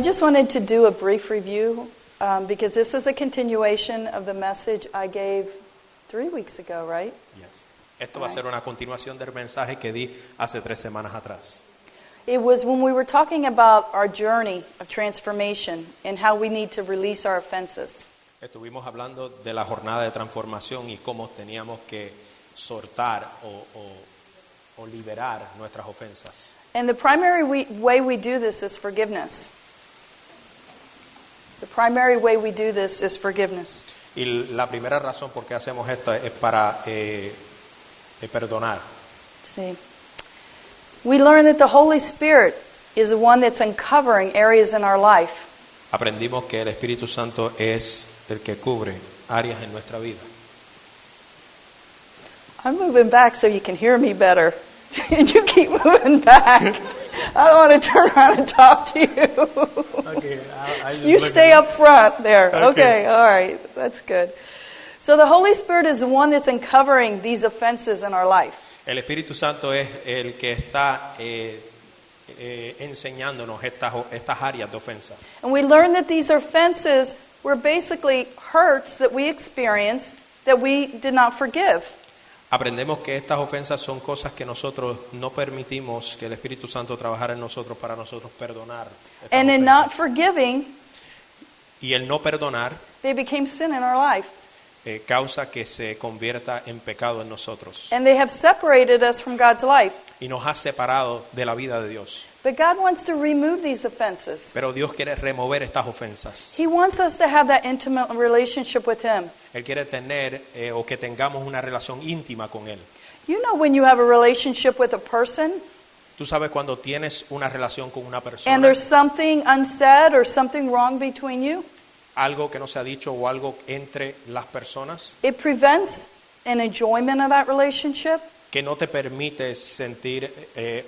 just wanted to do a brief review because this is a continuation of the message I gave 3 weeks ago, right? Yes. Esto va a ser una continuación del mensaje que di hace 3 semanas atrás. It was when we were talking about our journey of transformation and how we need to release our offenses. Estuvimos hablando de la jornada de transformación y cómo teníamos que soltar o liberar nuestras ofensas. And the primary way we do this is forgiveness. The primary way we do this is forgiveness. Y la primera razón por qué hacemos esto es para perdonar. See, we learn that the Holy Spirit is the one that's uncovering areas in our life. Aprendimos que el Espíritu Santo es el que cubre áreas en nuestra vida. I'm moving back so you can hear me better. And you keep moving back. I don't want to turn around and talk to you. Okay, You stay up front there. Okay, all right. That's good. So the Holy Spirit is the one that's uncovering these offenses in our life. El Espíritu Santo es el que está enseñándonos estas áreas de ofensa. And we learn that these offenses were basically hurts that we experienced that we did not forgive. Aprendemos que estas ofensas son cosas que nosotros no permitimos que el Espíritu Santo trabajara en nosotros para nosotros perdonar. And in not forgiving, y el no perdonar they became sin in our life. Causa que se convierta en pecado en nosotros. And they have separated us from God's life. Y nos ha separado de la vida de Dios. But God wants to remove these offenses. Pero Dios quiere remover estas ofensas. He wants us to have that intimate relationship with Him. Él quiere tener o que tengamos una relación íntima con Él. You know when you have a relationship with a person Tú sabes cuando tienes una relación con una persona, and there's something unsaid or something wrong between you, algo que no se ha dicho o algo entre las personas, it prevents an enjoyment of that relationship. que no te permite sentir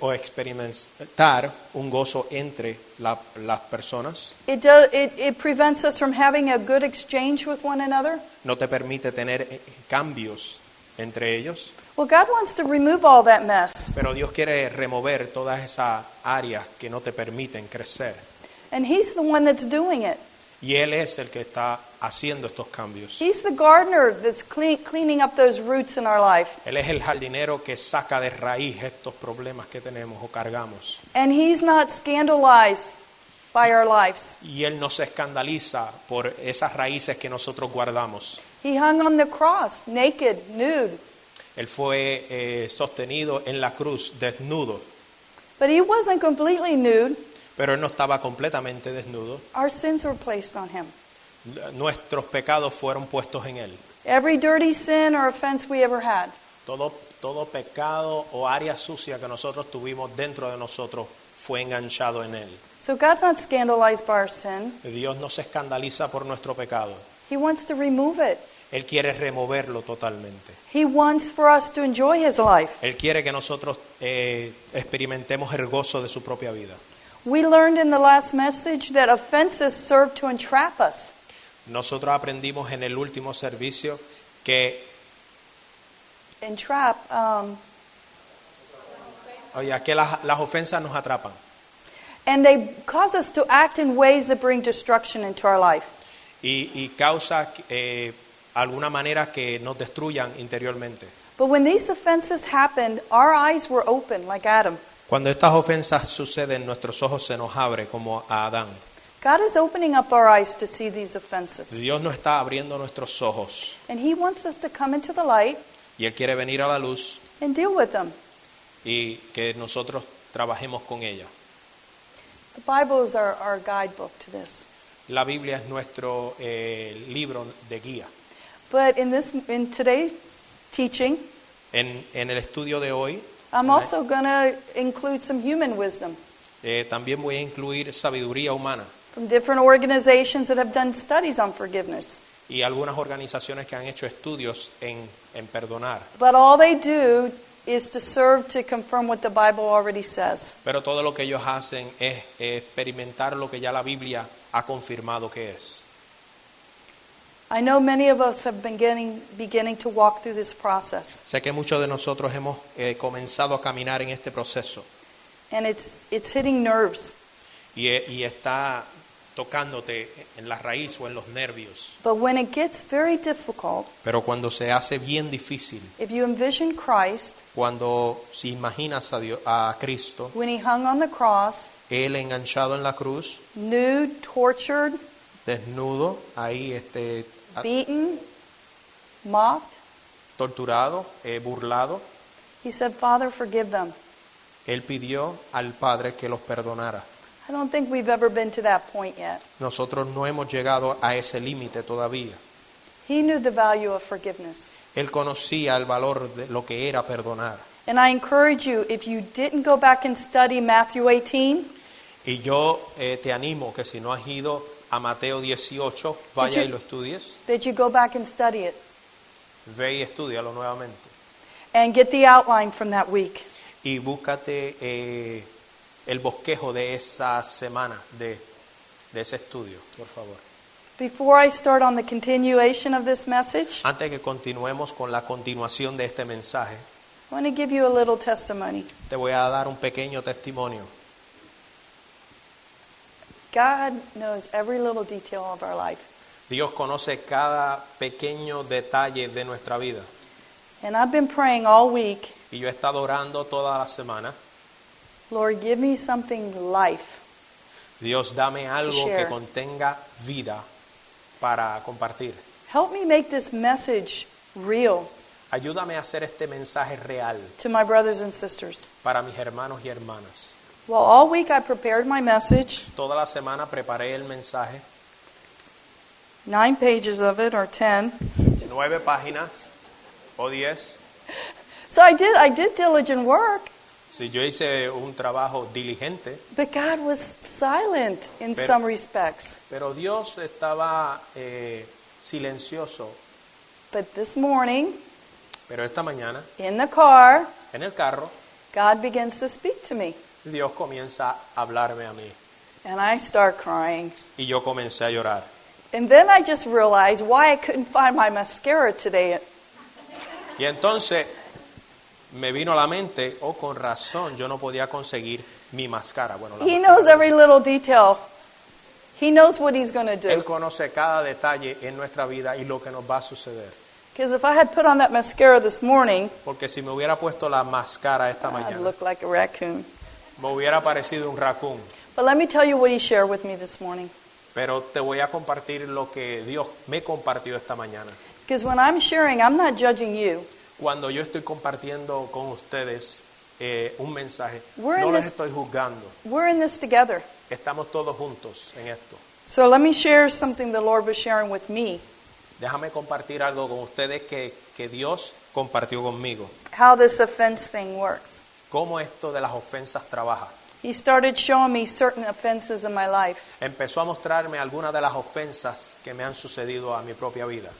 o experimentar un gozo entre las personas, It prevents us from having a good exchange with one another. no te permite tener cambios entre ellos. Well, God wants to remove all that mess. Pero Dios quiere remover todas esas áreas que no te permiten crecer. And He's the one that's doing it. Y Él es el que está haciendo estos cambios. He's the gardener that's cleaning up those roots in our life. Él es el jardinero que saca de raíz estos problemas que tenemos o cargamos. And He's not scandalized by our lives. Y Él no se escandaliza por esas raíces que nosotros guardamos. He hung on the cross, naked, nude. Él fue sostenido en la cruz, desnudo. But He wasn't completely nude. Pero Él no estaba completamente desnudo. Our sins were placed on Him. Nuestros pecados fueron puestos en Él. Every dirty sin or offense we ever had. Todo pecado o área sucia que nosotros tuvimos dentro de nosotros fue enganchado en Él. So God's not scandalized by our sin. Dios no se escandaliza por nuestro pecado. He wants to remove it. Él quiere removerlo totalmente. He wants for us to enjoy His life. Él quiere que nosotros experimentemos el gozo de su propia vida. We learned in the last message that offenses serve to entrap us. Nosotros aprendimos en el último servicio que que las ofensas nos atrapan. And they cause us to act in ways that bring destruction into our life. Y causa alguna manera que nos destruyan interiormente. But when these offenses happened, our eyes were open like Adam. Cuando estas ofensas suceden, nuestros ojos se nos abren como a Adán. God is opening up our eyes to see these offenses. Dios nos está abriendo nuestros ojos. And He wants us to come into the light Y Él quiere venir a la luz and deal with them. y que nosotros trabajemos con ella. The Bible is our guidebook to this. La Biblia es nuestro libro de guía. But in today's teaching, En el estudio de hoy, I'm also going to include some human wisdom también voy a incluir sabiduría humana from different organizations that have done studies on forgiveness. y algunas organizaciones que han hecho estudios en perdonar. But all they do is to serve to confirm what the Bible already says. Pero todo lo que ellos hacen es experimentar lo que ya la Biblia ha confirmado que es. I know many of us have been beginning to walk through this process. Sé que muchos de nosotros hemos comenzado a caminar en este proceso And it's hitting nerves. y está tocándote en la raíz o en los nervios. But when it gets very difficult, Pero cuando se hace bien difícil, if you envision Christ, cuando si imaginas a Dios, a Cristo, when he hung on the cross, Él enganchado en la cruz, nude, tortured, desnudo, ahí beaten, mocked, torturado, burlado, he said, Father, forgive them. Él pidió al Padre que los perdonara. I don't think we've ever been to that point yet. Nosotros no hemos llegado a ese límite todavía. He knew the value of forgiveness. Él conocía el valor de lo que era perdonar. And I encourage you, if you didn't go back and study Matthew 18, Y yo te animo que si no has ido a Mateo 18, vaya y lo estudies. that you go back and study it Ve y estúdialo nuevamente. and get the outline from that week. Y búscate el bosquejo de esa semana, de ese estudio, por favor. Before I start on the continuation of this message, Antes que continuemos con la continuación de este mensaje, I want to give you a little testimony. te voy a dar un pequeño testimonio. God knows every little detail of our life. Dios conoce cada pequeño detalle de nuestra vida. And I've been praying all week, Y yo he estado orando toda la semana. Lord, give me something life. Dios, dame algo share. que contenga vida para compartir. Help me make this message real Ayúdame a hacer este mensaje real to my brothers and sisters. para mis hermanos y hermanas. Well, all week I prepared my message, Toda la semana preparé el mensaje, 9 pages of it, or 10. 9 páginas o 10. So I did diligent work, Si yo hice un trabajo diligente, but God was silent in Pero- some respects. pero Dios estaba silencioso. But this morning, Pero esta mañana, in the car, en el carro, God begins to speak to me. Dios comienza a hablarme a mí. And I start crying. Y yo comencé a llorar. And then I just realized why I couldn't find my mascara today. Y entonces me vino a la mente, con razón, yo no podía conseguir mi máscara. Bueno, la He máscara knows de- every little detail. He knows what he's going to Él do. conoce cada detalle en nuestra vida y lo que nos va a suceder. Because if I had put on that mascara this morning, Porque si me hubiera puesto la máscara esta I'd mañana, look like a raccoon. me hubiera parecido un raccoon. But let me tell you what he shared with me this morning. Pero te voy a compartir lo que Dios me compartió esta mañana. Because when I'm sharing, I'm not judging you. Cuando yo estoy compartiendo con ustedes un mensaje, We're no in los this- estoy juzgando. We're in this together. Estamos todos juntos en esto. So let me share something the Lord was sharing with me. Déjame compartir algo con ustedes que Dios compartió conmigo. How this offense thing works. Cómo esto de las ofensas trabaja. He started showing me certain offenses in my life. Empezó a mostrarme algunas de las ofensas que me han sucedido a mi propia vida.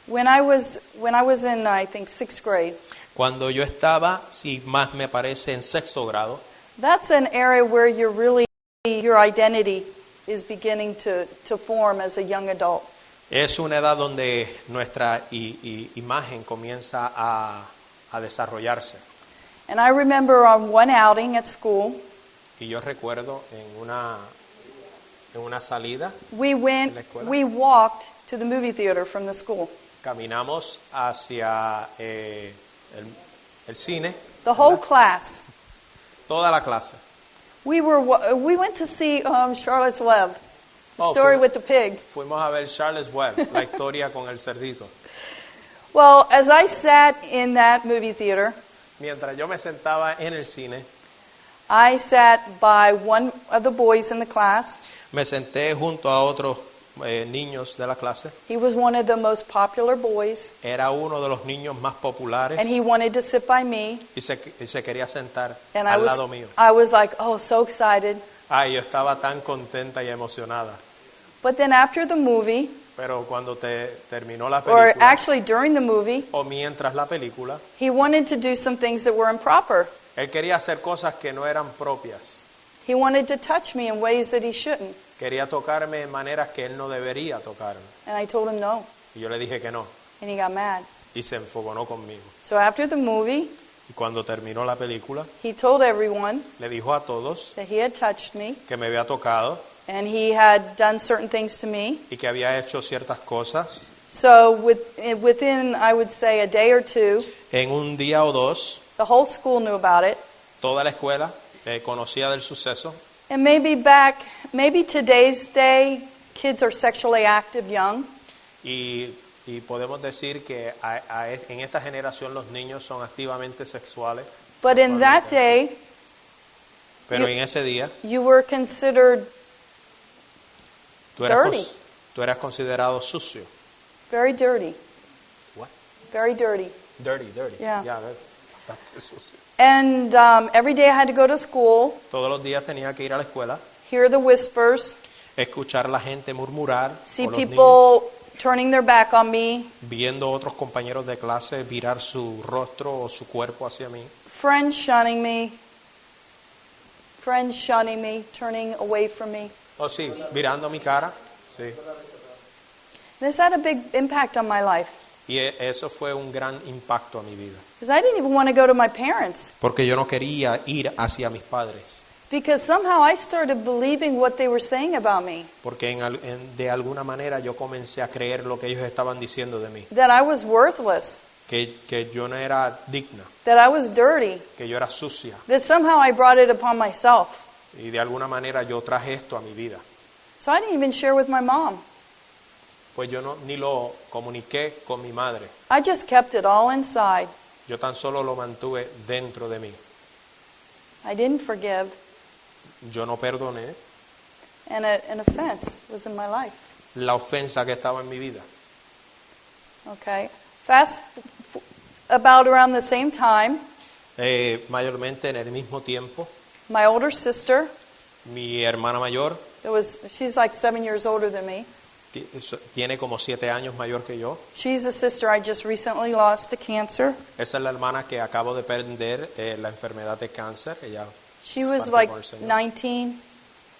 When I was in, I think, 6th grade, Cuando yo estaba, si más me parece, en 6º grado, that's an area where your identity is beginning to form as a young adult. es una edad donde nuestra imagen comienza a desarrollarse. And I remember on one outing at school, Y yo recuerdo en una salida, we ¿En la escuela? walked to the movie theater from the school. caminamos hacia el cine, The whole ¿verdad? class. Toda la clase. We went to see Charlotte's Web, the Oh, story fue- with the pig. Fuimos a ver Charles Webb, la historia con el cerdito. Well, as I sat in that movie theater, Mientras yo me sentaba en el cine, I sat by one of the boys in the class. me senté junto a otros niños de la clase. He was one of the most popular boys, Era uno de los niños más populares and he wanted to sit by me. y se quería sentar And al lado mío. I was like, oh, so excited. Ay, yo estaba tan contenta y emocionada. But then after the movie, Pero cuando terminó la or película, actually during the movie, o mientras la película, he wanted to do some things that were improper. él quería hacer cosas que no eran propias. He wanted to touch me in ways that he shouldn't. Quería tocarme en maneras que él no debería tocarme. And I told him no, Y yo le dije que no. and he got mad. Y se enfogonó conmigo. So after the movie, Y cuando terminó la película, he told everyone le dijo a todos that he had touched me que me había tocado and he had done certain things to me. y que había hecho ciertas cosas. So within, I would say, a day or two, En un día o dos, the whole school knew about it. toda la escuela conocía del suceso. And maybe today's day, kids are sexually active young. Y podemos decir que en esta generación los niños son activamente sexuales. But in that day, Pero en ese día you were considered tú eras, dirty. tú eras considerado sucio. very dirty. What? Very dirty. Dirty. Yeah. Bastante sucio. And every day I had to go to school, Todos los días tenía que ir a la escuela, hear the whispers, escuchar a la gente murmurar, see o los niños, people turning their back on me, viendo a otros compañeros de clase virar su rostro o su cuerpo hacia mí. friends shunning me, turning away from me. Oh, sí, mirando mi cara. Sí. This had a big impact on my life Y eso fue un gran impacto a mi vida. because I didn't even want to go to my parents Porque yo no quería ir hacia mis padres. because somehow I started believing what they were saying about me, Porque de alguna manera yo comencé a creer lo que ellos estaban diciendo de mí. that I was worthless, Que yo no era digna, that I was dirty, que yo era sucia. that somehow I brought it upon myself. Y de alguna manera yo traje esto a mi vida. So I didn't even share with my mom. Pues yo ni lo comuniqué con mi madre. I just kept it all inside. Yo tan solo lo mantuve dentro de mí. I didn't forgive, Yo no perdoné and an offense was in my life. la ofensa que estaba en mi vida. Okay. About around the same time, Mayormente en el mismo tiempo, my older sister, mi hermana mayor she's like 7 years older than me. tiene como 7 años mayor que yo. She's a sister I just recently lost to cancer. Esa es la hermana que acabo de perder la enfermedad de cáncer. She was parte like con el Señor. 19.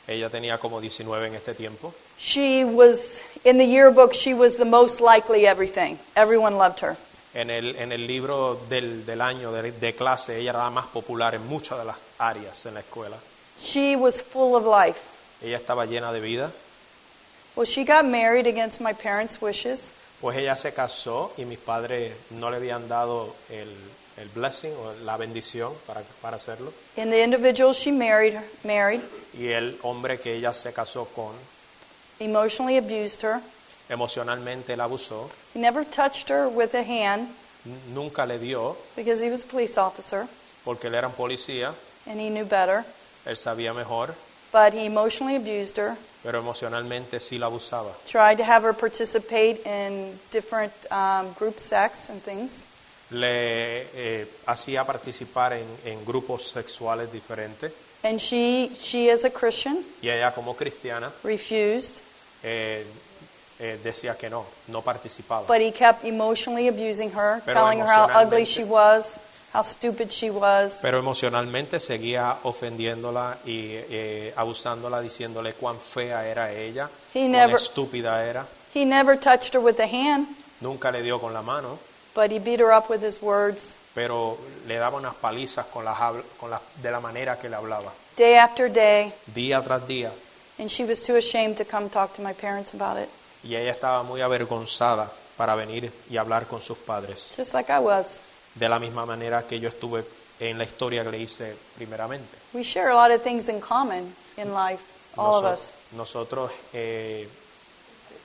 Ella tenía como 19 en este tiempo. She was, in the yearbook, she was the most likely everything. Everyone loved her. En el libro del año de clase, ella era la más popular en muchas de las áreas en la escuela. She was full of life. Ella estaba llena de vida. Well, she got married against my parents' wishes. Pues ella se casó y mis padres no le habían dado el blessing o la bendición para hacerlo. And the individual she married Y el hombre que ella se casó con, emotionally abused her. emocionalmente la abusó. He never touched her with a hand Nunca le dio, because he was a police officer porque él era un policía, and he knew better. él sabía mejor, But he emotionally abused her, pero emocionalmente sí la abusaba. tried to have her participate in different group sex and things. Le hacía participar en grupos sexuales diferentes And she as a Christian, y ella como cristiana refused. decía que no participaba. But he kept emotionally abusing her, Pero telling her how ugly emocionalmente- she was, how stupid she was. Pero emocionalmente seguía ofendiéndola y abusándola, diciéndole cuán fea era ella, He cuán never- estúpida era. He never touched her with a hand, Nunca le dio con la mano, but he beat her up with his words. pero le daba unas palizas de la manera que le hablaba, Day after day, día tras día. and she was too ashamed to come talk to my parents about it, Y ella estaba muy avergonzada para venir y hablar con sus padres, just like I was. de la misma manera que yo estuve en la historia que le hice primeramente. We share a lot of things in common in life, all of us. Nosotros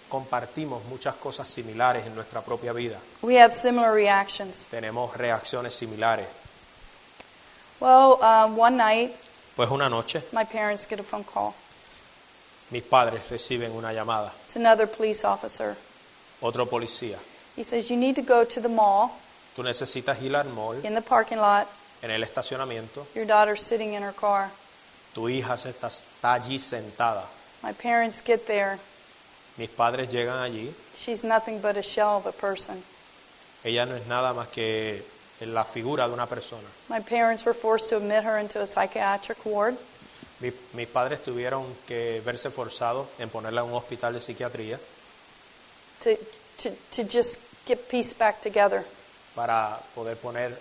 compartimos muchas cosas similares en nuestra propia vida. We have similar reactions. Tenemos reacciones similares. Well, one night, Pues una noche my parents get a phone call. mis padres reciben una llamada, It's another police officer. otro policía. He says, you need to go to the mall Tú necesitas ir al mall, in the parking lot. en el estacionamiento. Your daughter's sitting in her car. Tu hija está allí sentada. My parents get there. Mis padres llegan allí. She's nothing but a shell of a person. Ella no es nada más que la figura de una persona. My parents were forced to admit her into a psychiatric ward. Mis padres tuvieron que verse forzados en ponerla en un hospital de psiquiatría To just get peace back together. para poder poner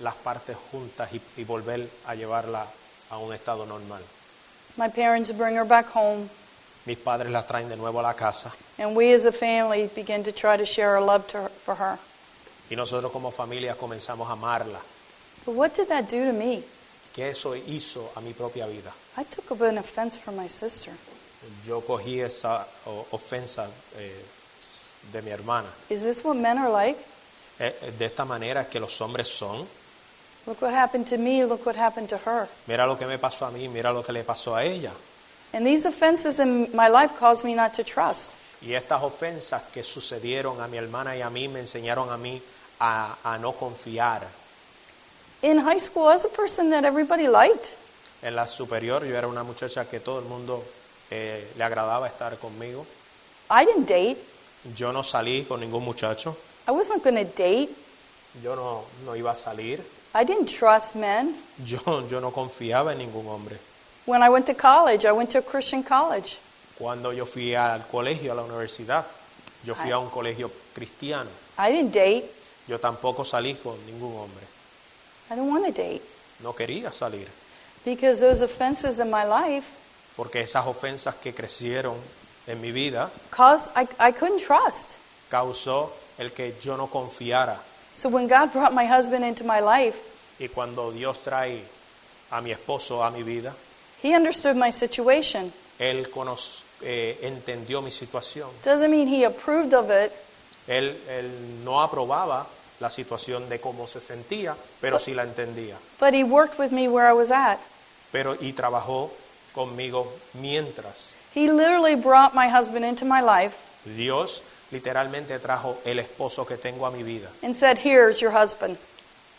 las partes juntas y volver a llevarla a un estado normal. My parents bring her back home, Mis padres la traen de nuevo a la casa and we as a family begin to try to share our love for her. y nosotros como familia comenzamos a amarla. But what did that do to me? ¿Qué eso hizo a mi propia vida? I took up an offense for my sister. Yo cogí esa ofensa de mi hermana. Is this what men are like? De esta manera es que los hombres son. Look what happened to me, look what happened to her. Mira lo que me pasó a mí, mira lo que le pasó a ella. And these offenses in my life caused me not to trust. Y estas ofensas que sucedieron a mi hermana y a mí me enseñaron a mí a no confiar. In high school, I was a person that everybody liked. En la superior yo era una muchacha que todo el mundo le agradaba estar conmigo. I didn't date. Yo no salí con ningún muchacho. I wasn't going to date. Yo no iba a salir. I didn't trust men. Yo no confiaba en ningún hombre. When I went to college, I went to a Christian college. Cuando yo fui al colegio, a la universidad, yo fui a un colegio cristiano. I didn't date. Yo tampoco salí con ningún hombre. I didn't want to date. No quería salir. Because those offenses in my life Porque esas ofensas que crecieron en mi vida caused I couldn't trust. causó el que yo no confiara. So when God brought my husband into my life, Y cuando Dios trae a mi esposo a mi vida, he understood my situation. Él entendió mi situación. Doesn't mean he approved of it, Él no aprobaba la situación de cómo se sentía, pero sí la entendía. but he worked with me where I was at. Y trabajó conmigo mientras. He literally brought my husband into my life Dios literalmente trajo el esposo que tengo a mi vida and said, "Here's your husband."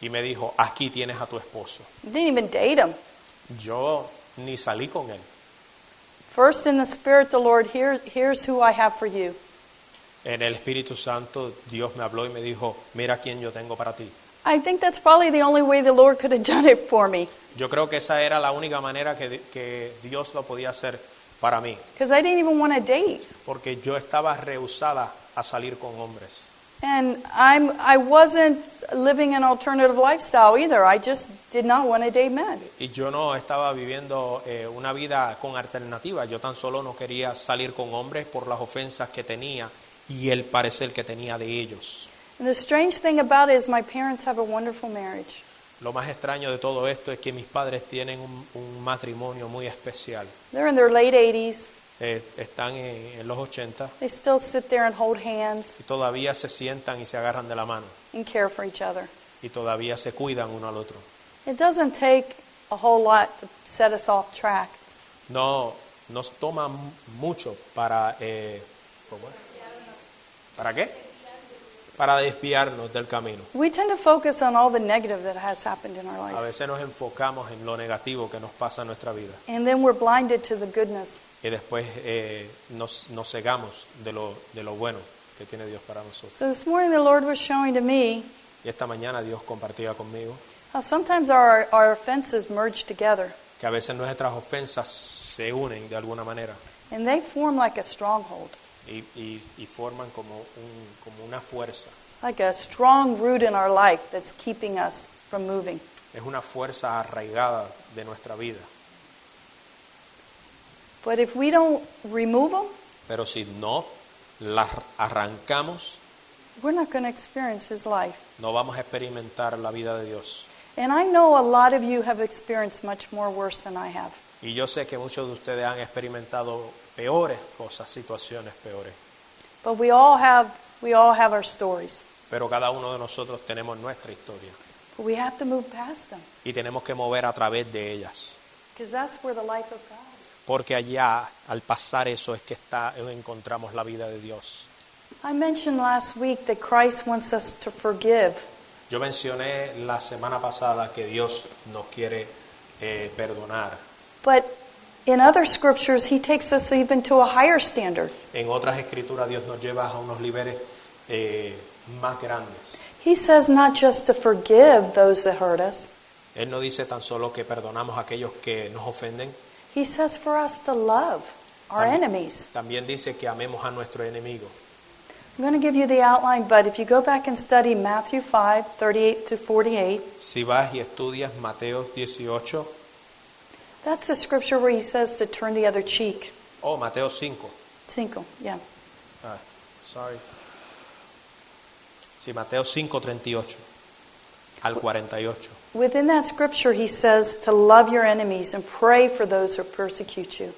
y me dijo, aquí tienes a tu esposo. Didn't even date him. Yo ni salí con él. First in the Spirit, the Lord, here's who I have for you. En el Espíritu Santo Dios me habló y me dijo, mira quién yo tengo para ti. I think that's probably the only way the Lord could have done it for me. Yo creo que esa era la única manera que Dios lo podía hacer para mí, Because I didn't even want to date. porque yo estaba rehusada a salir con hombres. And I wasn't living an alternative lifestyle either. I just did not want to date men. Y yo no estaba viviendo una vida con alternativa. Yo tan solo no quería salir con hombres por las ofensas que tenía y el parecer que tenía de ellos. And the strange thing about it is my parents have a wonderful marriage. Lo más extraño de todo esto es que mis padres tienen un matrimonio muy especial. They're in their late 80s. Están en los 80 They still sit there and hold hands y todavía se sientan y se agarran de la mano and care for each other. y todavía se cuidan uno al otro. It doesn't take a whole lot to set us off track. No nos toma mucho para ¿para qué? Para desviarnos del camino. We tend to focus on all the negative that has happened in our A life. veces nos enfocamos en lo negativo que nos pasa en nuestra vida And then we're blinded to the goodness. y después nos cegamos de lo bueno que tiene Dios para nosotros. So this morning the Lord was showing to me Y esta mañana Dios compartía conmigo how sometimes our offenses merge together. que a veces nuestras ofensas se unen de alguna manera And they form like a stronghold, y forman como una fuerza. like a strong root in our life that's keeping us from moving. Es una fuerza arraigada de nuestra vida. But if we don't remove them, Pero si no las arrancamos, we're not going to experience His life. no vamos a experimentar la vida de Dios. And I know a lot of you have experienced much more worse than I have. Y yo sé que muchos de ustedes han experimentado peores cosas, situaciones peores. But we all have our stories. Pero cada uno de nosotros tenemos nuestra historia. But we have to move past them. Y tenemos que mover a través de ellas. Because that's where the life of God is. Porque allá, al pasar eso, es que encontramos la vida de Dios. I mentioned last week that Christ wants us to forgive. Yo mencioné la semana pasada que Dios nos quiere perdonar. But in other scriptures, He takes us even to a higher standard. En otras escrituras Dios nos lleva a unos niveles más grandes. He says not just to forgive those that hurt us. Él no dice tan solo que perdonamos a aquellos que nos ofenden. He says for us to love our enemies. También dice que amemos a nuestro enemigo. I'm going to give you the outline, but if you go back and study Matthew 5:38 to 48, Si vas y estudias Mateo 18, that's the scripture where he says to turn the other cheek. Mateo 5. Cinco, yeah. Sorry. Sí, Mateo 5:38 al 48. Within that scripture, he says to love your enemies and pray for those who persecute you.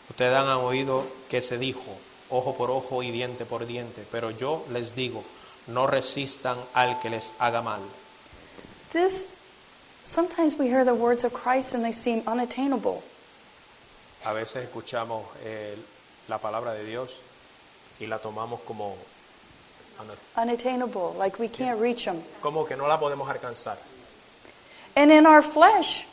Ustedes han oído que se dijo, ojo por ojo y diente por diente, pero yo les digo, no resistan al que les haga mal. Sometimes we hear the words of Christ and they seem unattainable. A veces escuchamos la palabra de Dios y la tomamos como Unattainable, like we can't reach them. como que no la podemos alcanzar. And in our flesh,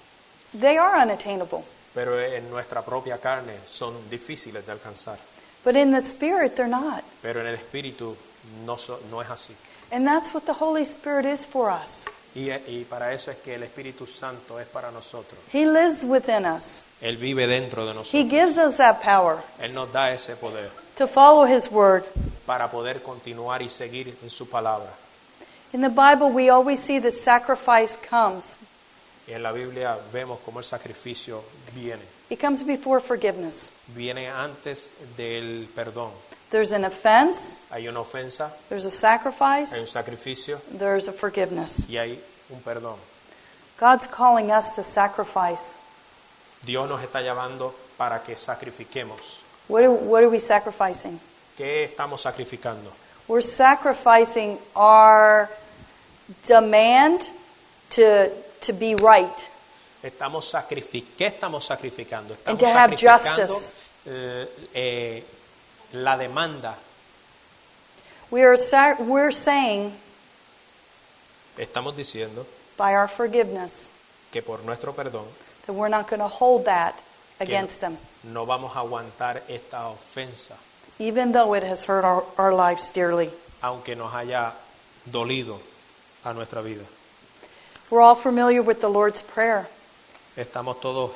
they are unattainable. Pero en nuestra propia carne son difíciles de alcanzar. But in the spirit, they're not. Pero en el espíritu no es así. And that's what the Holy Spirit is for us. Y para eso es que el Espíritu Santo es para nosotros. He lives within us. Él vive dentro de He nosotros. gives us that power Él nos da ese poder to follow His word. para poder continuar y seguir en su palabra. In the Bible, we always see the sacrifice comes. Y en la Biblia vemos cómo el sacrificio viene. It comes before forgiveness. Viene antes del perdón. There's an offense, Hay una ofensa, there's a hay sacrifice, un sacrificio there's a forgiveness. y hay un perdón. God's calling us to sacrifice. Dios nos está llamando para que sacrifiquemos. What are we sacrificing? ¿Qué estamos sacrificando? We're sacrificing our demand to be right. ¿Qué estamos sacrificando? And Estamos to have sacrificando justice. La demanda. We're saying Estamos diciendo by our forgiveness que por nuestro perdón that we're not going to hold that que against them, no vamos a aguantar esta ofensa, even though it has hurt our lives dearly. aunque nos haya dolido a nuestra vida. We're all familiar with the Lord's Prayer. Estamos todos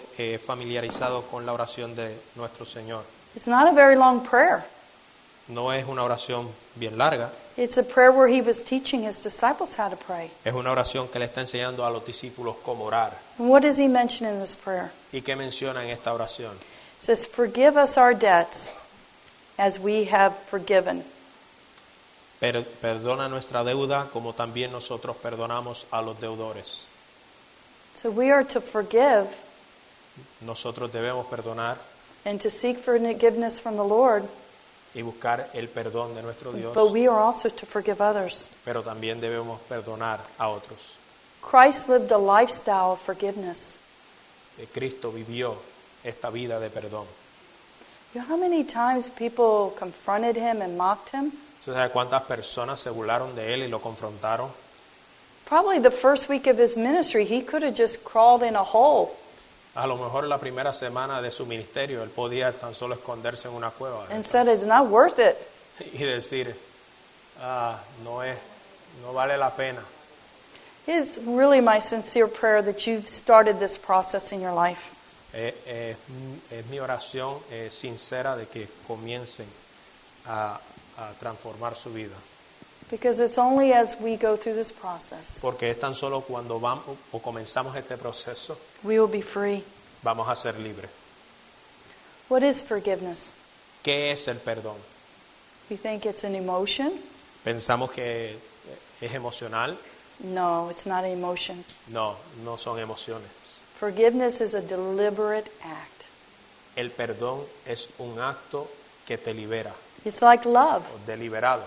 familiarizados con la oración de nuestro Señor. It's not a very long prayer. No es una oración bien larga, It's a prayer where He was teaching His disciples how to pray. es una oración que le está enseñando a los discípulos cómo orar. And what does He mention in this prayer? ¿Y qué menciona en esta oración? It says, "Forgive us our debts as we have forgiven." Perdona nuestra deuda como también nosotros perdonamos a los deudores. So we are to forgive Nosotros debemos perdonar and to seek forgiveness from the Lord, y buscar el perdón de nuestro Dios, but we are also to forgive others. pero también debemos perdonar a otros. Christ lived a lifestyle of forgiveness. Cristo vivió esta vida de perdón. You know how many times people confronted Him and mocked Him? ¿Usted sabe cuántas personas se burlaron de él y lo confrontaron? Probably the first week of His ministry, He could have just crawled in a hole. A lo mejor la primera semana de su ministerio él podía tan solo esconderse en una cueva And said, "It's not worth it." y decir, no vale la pena. It's really my sincere prayer that you've started this process in your life. Es mi oración sincera de que comiencen a transformar su vida. Because it's only as we go through this process, Porque es tan solo cuando vamos o comenzamos este proceso, we will be free. vamos a ser libres. What is forgiveness? ¿Qué es el perdón? We think it's an emotion. ¿Pensamos que es emocional? No, it's not an emotion. No, no son emociones. Forgiveness is a deliberate act. El perdón es un acto que te libera, It's like love. o deliberado.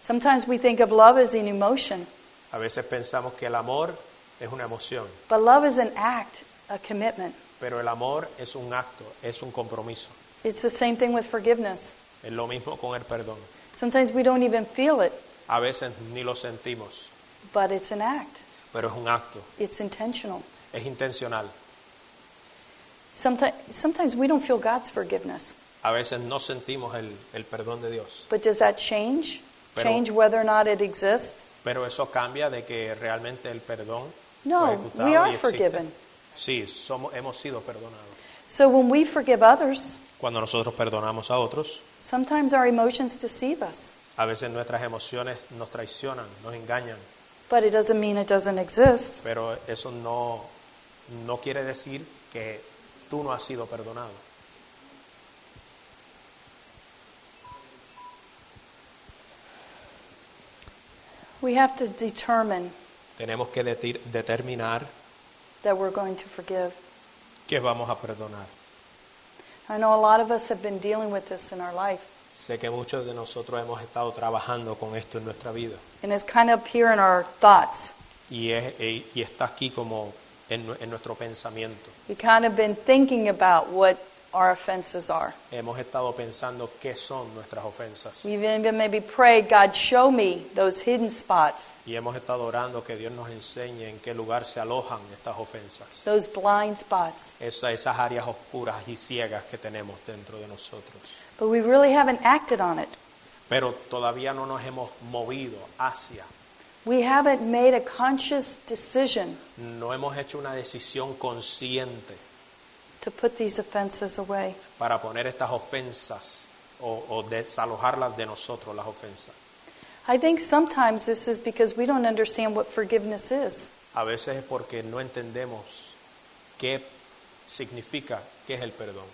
Sometimes we think of love as an emotion, A veces pensamos que el amor es una emoción, but love is an act, a commitment. pero el amor es un acto, es un compromiso. It's the same thing with forgiveness. Es lo mismo con el perdón. Sometimes we don't even feel it, A veces ni lo sentimos, but it's an act. pero es un acto, It's intentional. es intencional. Sometimes we don't feel God's forgiveness, A veces no sentimos el perdón de Dios, but does that change? Pero- Change whether or not it exists? pero eso cambia de que realmente el perdón No, fue ejecutado we are y existe. forgiven. Sí, hemos sido perdonados. So when we forgive others, Cuando nosotros perdonamos a otros, sometimes our emotions deceive us, a veces nuestras emociones nos traicionan, nos engañan, but it doesn't mean it doesn't exist. pero eso no quiere decir que tú no has sido perdonado. We have to determine Tenemos que determinar that we're going to forgive. que vamos a perdonar. I know a lot of us have been dealing with this in our life, Sé que muchos de nosotros hemos estado trabajando con esto en nuestra vida and it's kind of up here in our thoughts. y está aquí como en nuestro pensamiento. We kind of been thinking about what our offenses are. Hemos estado pensando qué son nuestras ofensas We've even maybe prayed, God, show me those hidden spots, y hemos estado orando que Dios nos enseñe en qué lugar se alojan estas ofensas, those blind spots. esas áreas oscuras y ciegas que tenemos dentro de nosotros. But we really haven't acted on it. Pero todavía no nos hemos movido hacia, We haven't made a conscious decision no hemos hecho una decisión consciente to put these offenses away. para poner estas ofensas o desalojarlas de nosotros, las ofensas. I think sometimes this is because we don't understand what forgiveness is. A veces es porque no entendemos qué significa, qué es el perdón.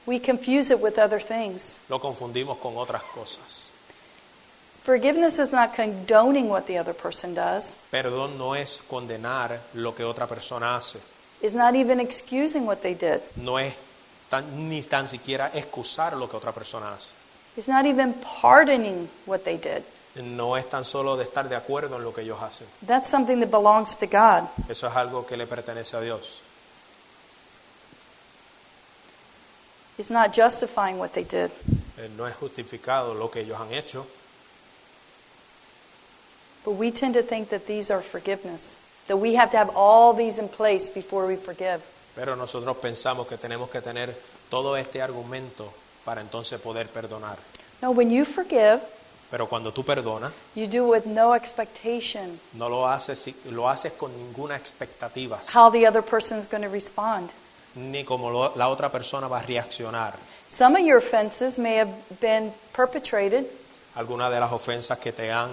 We confuse it with other things. Lo confundimos con otras cosas. Forgiveness is not condoning what the other person does. Perdón no es condenar lo que otra persona hace. It's not even excusing what they did. No es ni tan siquiera excusar lo que otra persona hace. It's not even pardoning what they did. No es tan solo de estar de acuerdo en lo que ellos hacen. That's something that belongs to God. Eso es algo que le pertenece a Dios. It's not justifying what they did. No es justificado lo que ellos han hecho, But we tend to think that these are forgiveness, that we have to have all these in place before we forgive. pero nosotros pensamos que tenemos que tener todo este argumento para entonces poder perdonar. No, when you forgive, Pero cuando tú perdonas, you do it with no expectation no lo haces con ninguna expectativa, how the other person's going to respond. ni como la otra persona va a reaccionar. Some of your offenses may have been perpetrated Algunas de las ofensas que te han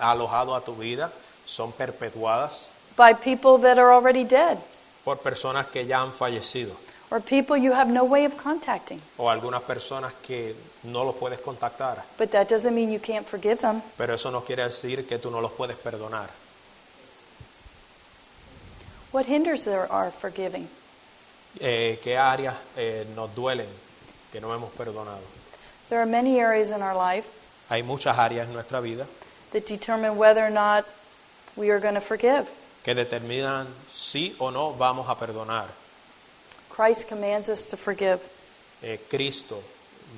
alojado a tu vida son perpetuadas by people that are already dead por personas que ya han fallecido or people you have no way of contacting. o algunas personas que no los puedes contactar. But that doesn't mean you can't forgive them. Pero eso no quiere decir que tú no los puedes perdonar. What hinders our forgiving? ¿Qué áreas nos duelen que no hemos perdonado? There are many areas in our life Hay muchas áreas en nuestra vida that determine whether or not we are going to forgive. que determinan si o no vamos a perdonar. Christ commands us to forgive. Cristo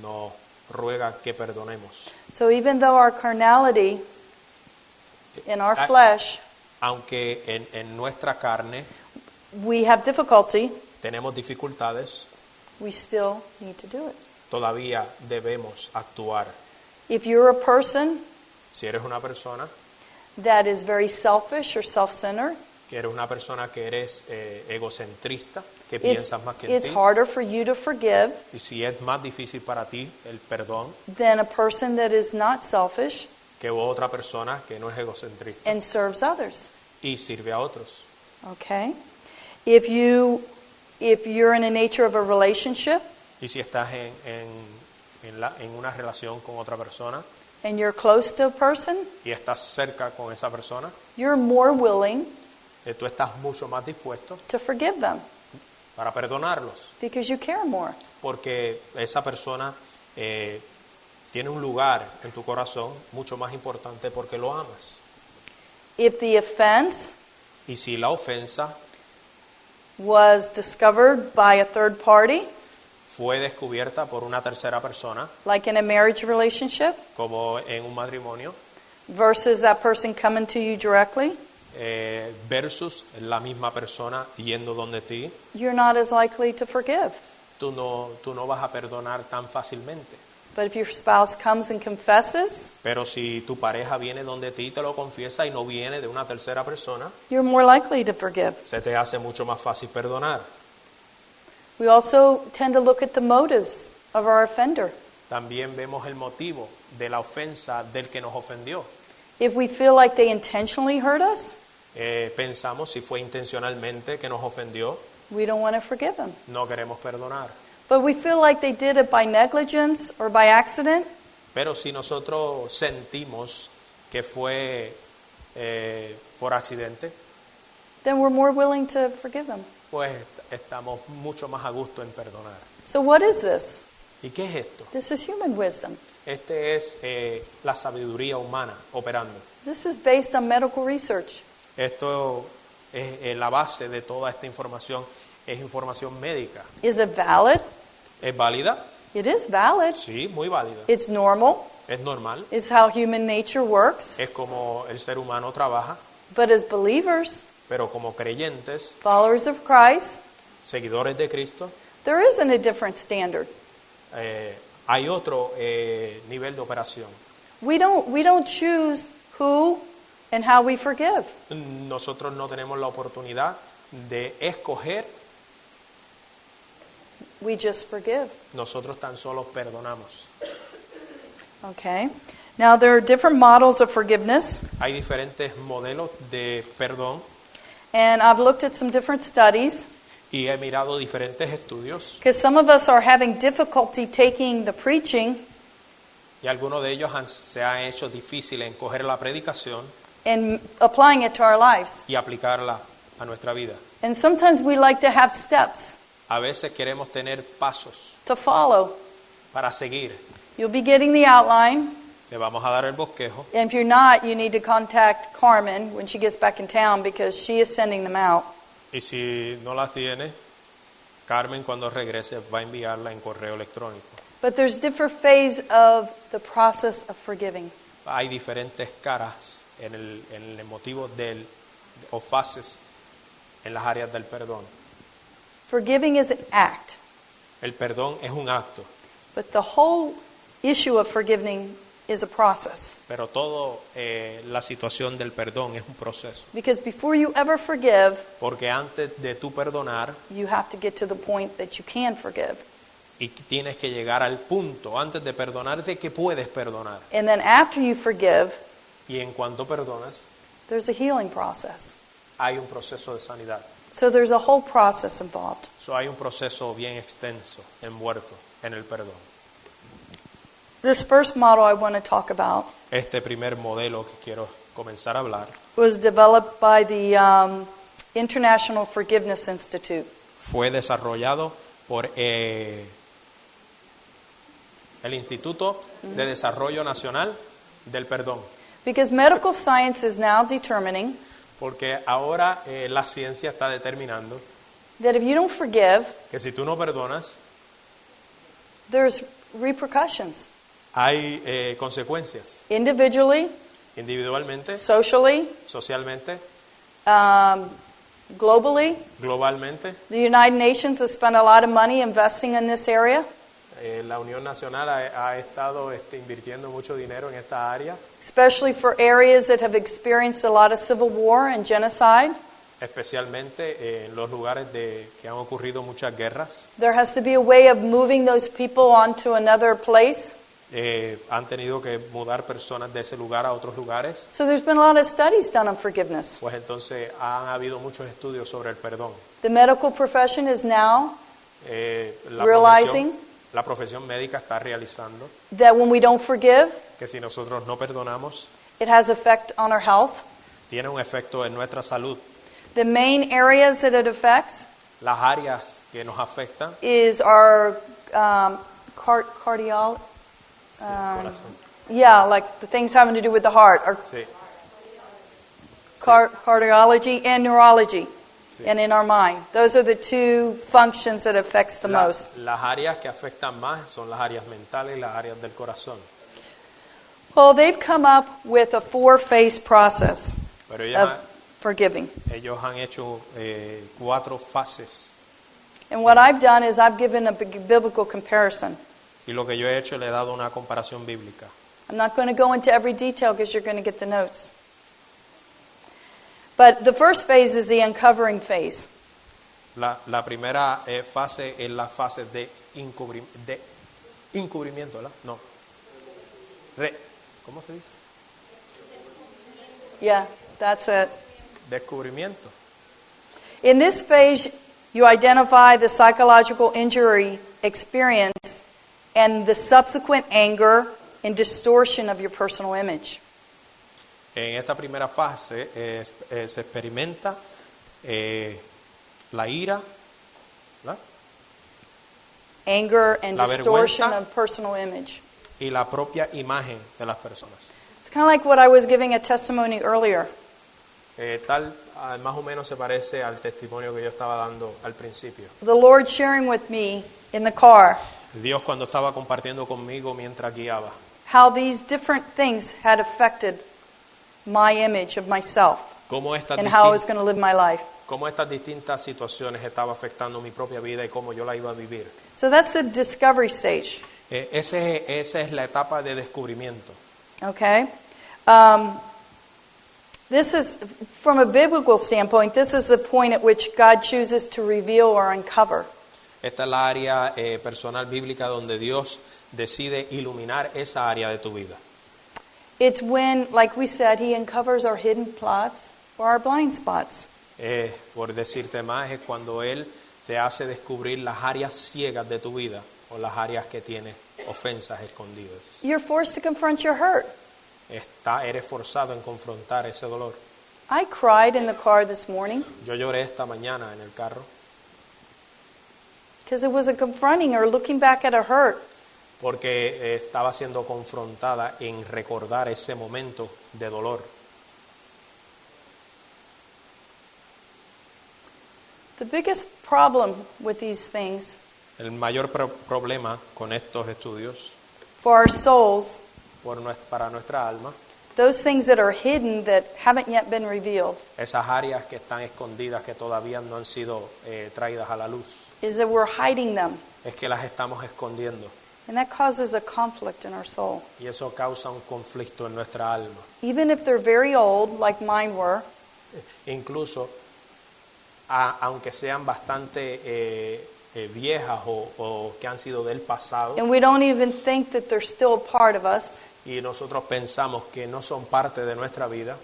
nos ruega que perdonemos. So even though our carnality in our flesh, Aunque en nuestra carne we have difficulty, tenemos dificultades, we still need to do it. todavía debemos actuar. If you're a person Si eres una persona that is very selfish or self-centered, que eres una persona que eres egocentrista, que it's, piensas más que en it's ti, harder for you to forgive y si es más difícil para ti el perdón than a person that is not selfish que otra persona que no es egocentrista and serves others. y sirve a otros. Okay? If you're in the nature of a relationship Y si estás en una relación con otra persona and you're close to a person, y estás cerca con esa persona, you're more willing tú estás mucho más dispuesto to forgive them para perdonarlos, because you care more. porque esa persona tiene un lugar en tu corazón mucho más importante porque lo amas. If the offense Y si la ofensa was discovered by a third party, fue descubierta por una tercera persona, like in a marriage relationship, como en un matrimonio, versus that person coming to you directly, versus la misma persona yendo donde ti, you're not as likely to forgive. tú no vas a perdonar tan fácilmente. But if your spouse comes and confesses, Pero si tu pareja viene donde ti y te lo confiesa y no viene de una tercera persona, you're more likely to forgive. se te hace mucho más fácil perdonar. We also tend to look at the motives of our offender. También vemos el motivo de la ofensa del que nos ofendió. If we feel like they intentionally hurt us, Pensamos si fue intencionalmente que nos ofendió, we don't want to forgive them. no queremos perdonar. But we feel like they did it by negligence or by accident, Pero si nosotros sentimos que fue por accidente, then we're more willing to forgive them. pues estamos mucho más a gusto en perdonar. So what is this? ¿Y qué es esto? This is human wisdom. Este es la sabiduría humana operando. This is based on medical research. Esto es la base de toda esta información, es información médica. Is it valid? ¿Es válida? It is valid. Sí, muy válida. It's normal. Es normal. It's how human nature works. Es como el ser humano trabaja, But as believers, pero como creyentes, followers of Christ, seguidores de Cristo, there isn't a different standard. hay otro nivel de operación. We don't choose who and how we forgive. Nosotros no tenemos la oportunidad de escoger, We just forgive. nosotros tan solo perdonamos. Okay. Now there are different models of forgiveness, Hay diferentes modelos de perdón and I've looked at some different studies y he mirado diferentes estudios because some of us are having difficulty taking the preaching y algunos de ellos se han hecho difícil en coger la predicación and applying it to our lives. y aplicarla a nuestra vida. And sometimes we like to have steps A veces queremos tener pasos to follow. para seguir. You'll be getting the outline, Le vamos a dar el bosquejo and if you're not, you need to contact Carmen when she gets back in town because she is sending them out. y si no la tiene, Carmen cuando regrese va a enviarla en correo electrónico. But there's different phases of the process of forgiving. Hay diferentes caras en el motivo o fases en las áreas del perdón. Forgiving is an act, El perdón es un acto, but the whole issue of forgiving is a process. pero toda la situación del perdón es un proceso. Because before you ever forgive, Porque antes de tú perdonar, you have to get to the point that you can forgive. y tienes que llegar al punto, antes de perdonar, de que puedes perdonar. And then after you forgive, Y en cuanto perdonas, there's a healing process. hay un proceso de sanidad. So there's a whole process involved. Hay un proceso bien extenso envuelto en el perdón. This first model I want to talk about Este primer modelo que quiero comenzar a hablar was developed by the International Forgiveness Institute. fue desarrollado por el Instituto de Desarrollo Nacional del Perdón, Because medical science is now determining porque ahora la ciencia está determinando that if you don't forgive, que si tú no perdonas, there's repercussions. hay consecuencias Individually, individualmente, socially, socialmente, globally. globalmente. The United Nations has spent a lot of money investing in this area, La Unión Nacional ha estado invirtiendo mucho dinero en esta área, especially for areas that have experienced a lot of civil war and genocide. especialmente en los lugares que han ocurrido muchas guerras. There has to be a way of moving those people onto another place. Han tenido que mudar personas de ese lugar a otros lugares. So there's been a lot of studies done on forgiveness. Pues entonces han habido muchos estudios sobre el perdón. The medical profession is now La realizing la profesión médica está realizando that when we don't forgive, que si nosotros no perdonamos, it has effect on our health. tiene un efecto en nuestra salud. The main areas that it affects Las áreas que nos afectan, is our cardiology. corazón. Yeah, like the things having to do with the heart, or Sí, cardiology and neurology, sí. and in our mind. Those are the two functions that affects the most. Las áreas que afectan más son las áreas mentales y las áreas del corazón. Well, they've come up with a 4-phase process Pero of forgiving. ellos han hecho 4 fases. And what I've done is I've given a biblical comparison. Y lo que yo he hecho, le he dado una comparación bíblica. I'm not going to go into every detail because you're going to get the notes. But the first phase is the uncovering phase. La primera fase es la fase de encubrimiento, ¿verdad? No. ¿Cómo se dice? Yeah, that's it. Descubrimiento. In this phase, you identify the psychological injury experienced and the subsequent anger and distortion of your personal image. En esta primera fase se experimenta la ira, ¿verdad? Anger and La distortion vergüenza. of personal image. Y la propia imagen de las personas. It's kind of like what I was giving a testimony earlier. Más o menos se parece al testimonio que yo estaba dando al principio. The Lord sharing with me in the car Dios cuando estaba compartiendo conmigo mientras guiaba, how these different things had affected my image of myself cómo estas, and how I was going to live my life. cómo estas distintas situaciones estaban afectando mi propia vida y cómo yo la iba a vivir. So that's the discovery stage. Esa es la etapa de descubrimiento. Okay? This is, from a biblical standpoint, this is the point at which God chooses to reveal or uncover. Esta es la área personal bíblica donde Dios decide iluminar esa área de tu vida. It's when, like we said, He uncovers our hidden plots or our blind spots. Por decirte más, es cuando Él te hace descubrir las áreas ciegas de tu vida o las áreas que tienes ofensas escondidas. You're forced to confront your hurt. Eres forzado en confrontar ese dolor. I cried in the car this morning Yo lloré esta mañana en el carro because it was a confronting or looking back at a hurt. porque estaba siendo confrontada en recordar ese momento de dolor. The biggest problem with these things El mayor problema con estos estudios for our souls, para nuestra alma, those things that are hidden that haven't yet been revealed, esas áreas que están escondidas que todavía no han sido traídas a la luz, is that we're hiding them. es que las estamos escondiendo And that causes a conflict in our soul. y eso causa un conflicto en nuestra alma. Even if they're very old, like mine were, Incluso, aunque sean bastante viejas o que han sido del pasado and we don't even think that they're still a part of us, y nosotros pensamos que no son parte de nuestra vida,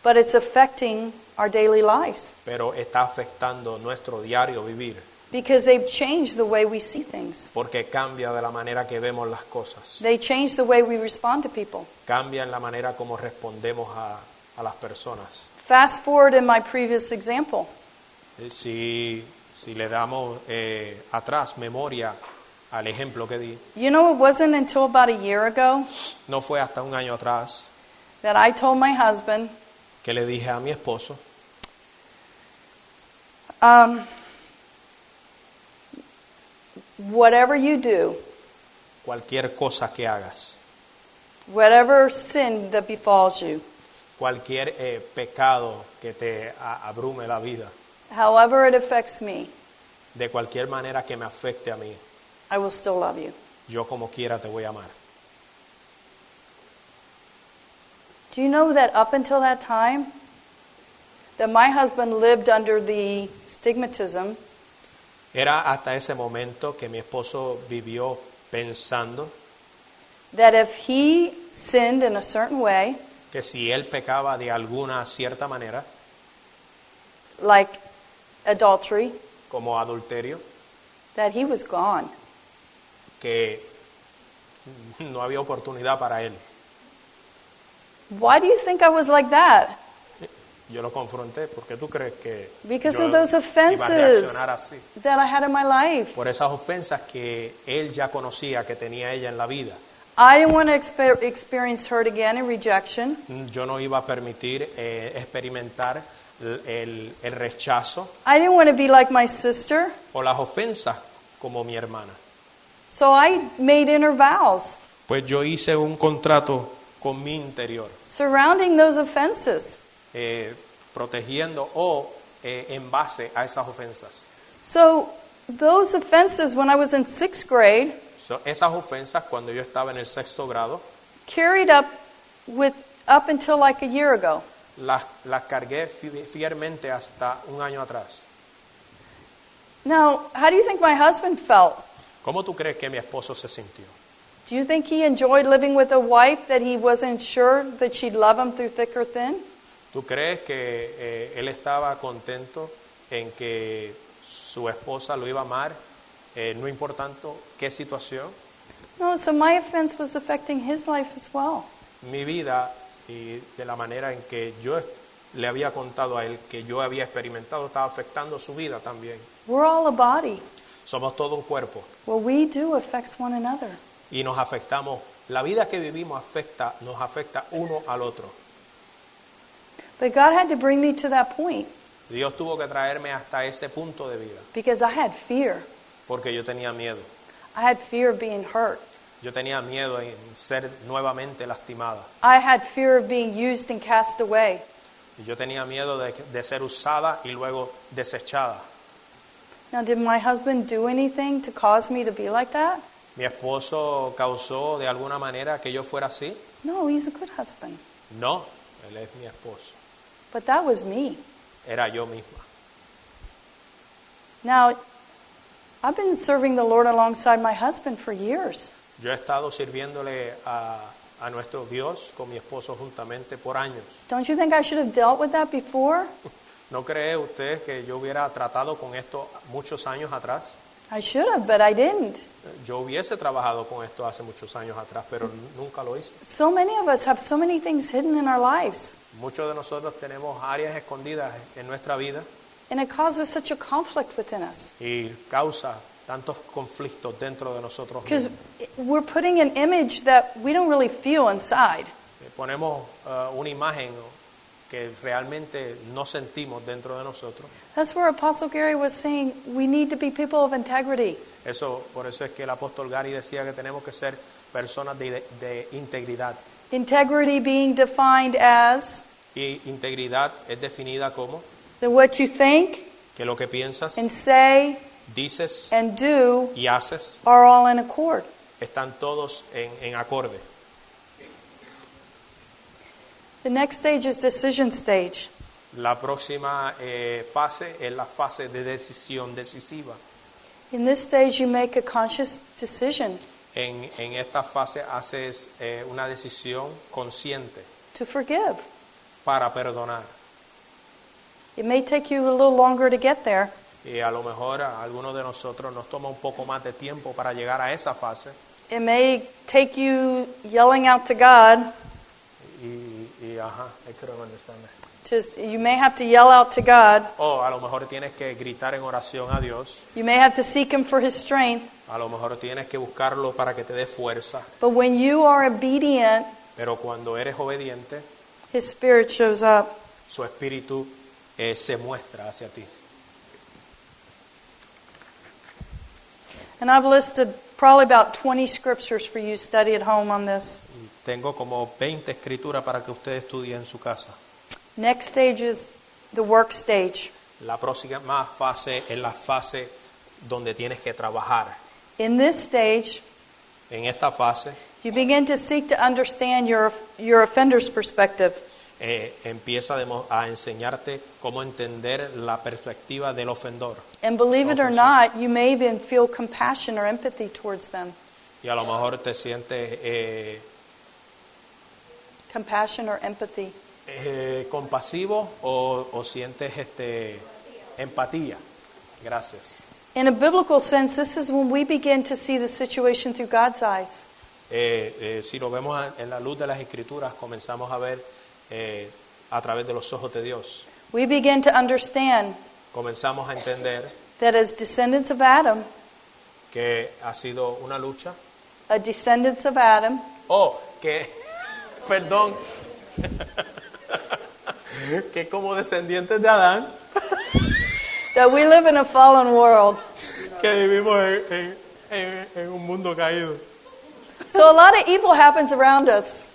but it's affecting our daily lives pero está afectando nuestro diario vivir because they've changed the way we see things. porque cambia de la manera que vemos las cosas, They change the way we respond to people. cambia en la manera como respondemos a las personas. Fast forward in my previous example. Si le damos atrás memoria al ejemplo que di, You know, it wasn't until about a year ago no fue hasta un año atrás that I told my husband, que le dije a mi esposo, whatever you do, cualquier cosa que hagas, whatever sin that befalls you, cualquier pecado que te abrume la vida, however it affects me, de cualquier manera que me afecte a mí, I will still love you. yo como quiera te voy a amar. Do you know that up until that time, that my husband lived under the stigmatism Era hasta ese momento que mi esposo vivió pensando that if he sinned in a certain way, que si él pecaba de alguna cierta manera, like adultery, como adulterio, that he was gone. que no había oportunidad para él. Why do you think I was like that? Yo lo confronté, ¿por qué tú crees que Because yo of those iba a offenses reaccionar así? that I had in my life. Por esas ofensas que él ya conocía que tenía ella en la vida. I didn't want to experience hurt again and rejection. Yo no iba a permitir experimentar el rechazo I didn't want to be like my sister. o las ofensas como mi hermana. So I made inner vows Pues yo hice un contrato con mi interior, surrounding those offenses. protegiendo o en base a esas ofensas. So those offenses, when I was in 6th grade, Esas ofensas, cuando yo estaba en el 6º grado, carried up until like a year ago. las cargué fielmente hasta un año atrás. Now, how do you think my husband felt? ¿Cómo tú crees que mi esposo se sintió? Do you think he enjoyed living with a wife that he wasn't sure that she'd love him through thick or thin? ¿Tú crees que él estaba contento en que su esposa lo iba a amar, no importando qué situación? No, so my offense was affecting his life as well. Mi vida y de la manera en que yo le había contado a él que yo había experimentado estaba afectando su vida también. We're all a body. Somos todo un cuerpo What we do affects one another. y nos afectamos. La vida que vivimos nos afecta uno al otro. But God had to bring me to that point Dios tuvo que traerme hasta ese punto de vida because I had fear. porque yo tenía miedo. I had fear of being hurt. Yo tenía miedo en ser nuevamente lastimada. I had fear of being used and cast away. Y yo tenía miedo de ser usada y luego desechada. Now, did my husband do anything to cause me to be like that? ¿Mi esposo causó de alguna manera que yo fuera así? No, he's a good husband. No, él es mi esposo. But that was me. Era yo misma. Now, I've been serving the Lord alongside my husband for years. Yo he estado sirviéndole a nuestro Dios con mi esposo juntamente por años. Don't you think I should have dealt with that before? ¿No cree usted que yo hubiera tratado con esto muchos años atrás? I should have, but I didn't. Yo hubiese trabajado con esto hace muchos años atrás, pero nunca lo hice. So many of us have so many things hidden in our lives, Muchos de nosotros tenemos áreas escondidas en nuestra vida and it causes such a conflict within us. y causa tantos conflictos dentro de nosotros Because mismos. we're putting an image that we don't really feel inside. Ponemos una imagen que realmente no sentimos dentro de nosotros. That's where Apostle Gary was saying we need to be people of integrity. Por eso es que el apóstol Gary decía que tenemos que ser personas de integridad. Integrity being defined as Y integridad es definida como that what you think que lo que piensas, and say dices and do y haces are all in accord. están todos en acorde. The next stage is decision stage. La próxima fase es la fase de decisión decisiva. In this stage, you make a conscious decision En esta fase haces una decisión consciente to forgive. para perdonar. It may take you a little longer to get there, Y a lo mejor a algunos de nosotros nos toma un poco más de tiempo para llegar a esa fase. it may take you yelling out to God. I couldn't understand that. You may have to yell out to God. O a lo mejor tienes que gritar en oración a Dios. You may have to seek Him for His strength. A lo mejor tienes que buscarlo para que te dé fuerza. But when you are obedient, Pero cuando eres obediente, His Spirit shows up. su espíritu se muestra hacia ti. And I've listed probably about 20 scriptures for you to study at home on this. Y tengo como 20 escrituras para que usted estudie en su casa. Next stage is the work stage. La próxima fase es la fase donde tienes que trabajar. In this stage, En esta fase you begin to seek to understand your offender's perspective. empieza a enseñarte cómo entender la perspectiva del ofensor. And believe it or not, you may even feel compassion or empathy towards them. Y a lo mejor te sientes Compassion or empathy. compasivo o sientes empatía. Gracias. In a biblical sense, this is when we begin to see the situation through God's eyes. Si lo vemos en la luz de las Escrituras, comenzamos a ver a través de los ojos de Dios. We begin to understand Comenzamos a entender that as descendants of Adam, que ha sido una lucha. descendants of Adam, Perdón, que como descendientes de Adán, that we live in a fallen world. que vivimos en un mundo caído. So a lot of evil happens around us.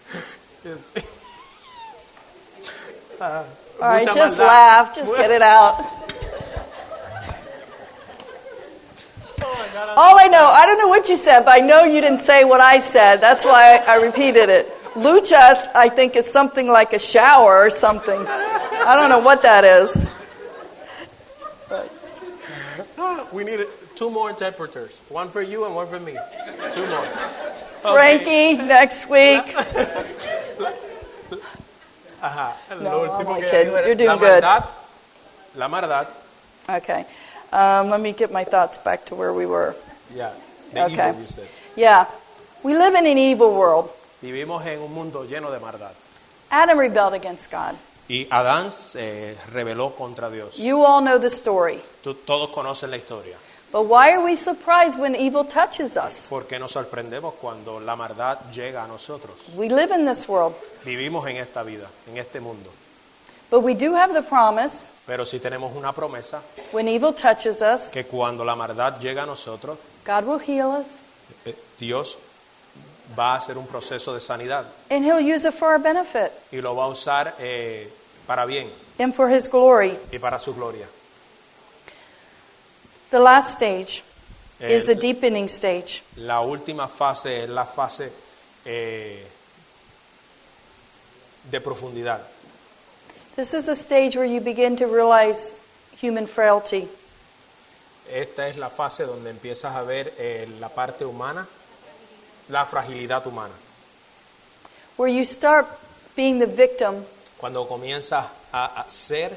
All right, Mucha just maldad. laugh, just get it out. All I know, I don't know what you said, but I know you didn't say what I said. That's why I repeated it. Lucha, I think, is something like a shower or something. I don't know what that is. We need 2 more interpreters. 1 for you and 1 for me. 2 more. Frankie, next week. Ajá. No, Lo último I'm que only kidding. dijo era You're doing la good. maldad. La maldad. Okay. Let me get my thoughts back to where we were. Yeah. The Okay. evil, you said. Yeah. We live in an evil world. Vivimos en un mundo lleno de maldad. Adam rebelled against God. Y Adán se rebeló contra Dios. You all know the story. Todos conocen la historia. But why are we surprised when evil touches us? ¿Por qué nos sorprendemos cuando la maldad llega a nosotros? We live in this world. Vivimos en esta vida, en este mundo. But we do have the promise, Pero sí tenemos una promesa when evil touches us, que cuando la maldad llega a nosotros, God will heal us, Dios va a hacer un proceso de sanidad and He'll use it for our benefit y lo va a usar para bien and for His glory. y para su gloria. The last stage is the Eh, deepening stage. La última fase es la fase de profundidad. This is a stage where you begin to realize human frailty. Esta es la fase donde empiezas a ver la parte humana, la fragilidad humana. Where you start being the victim Cuando comienzas a ser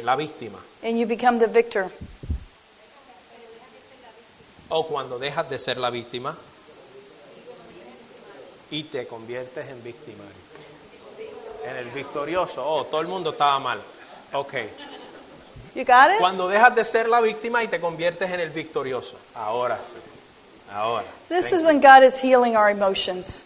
la víctima and you become the victor. o cuando dejas de ser la víctima y te conviertes en victimario, en el victorioso. Oh, todo el mundo estaba mal. Ok. You got it? Cuando dejas de ser la víctima y te conviertes en el victorioso. Ahora sí. Ahora. This Thank is you. when God is healing our emotions.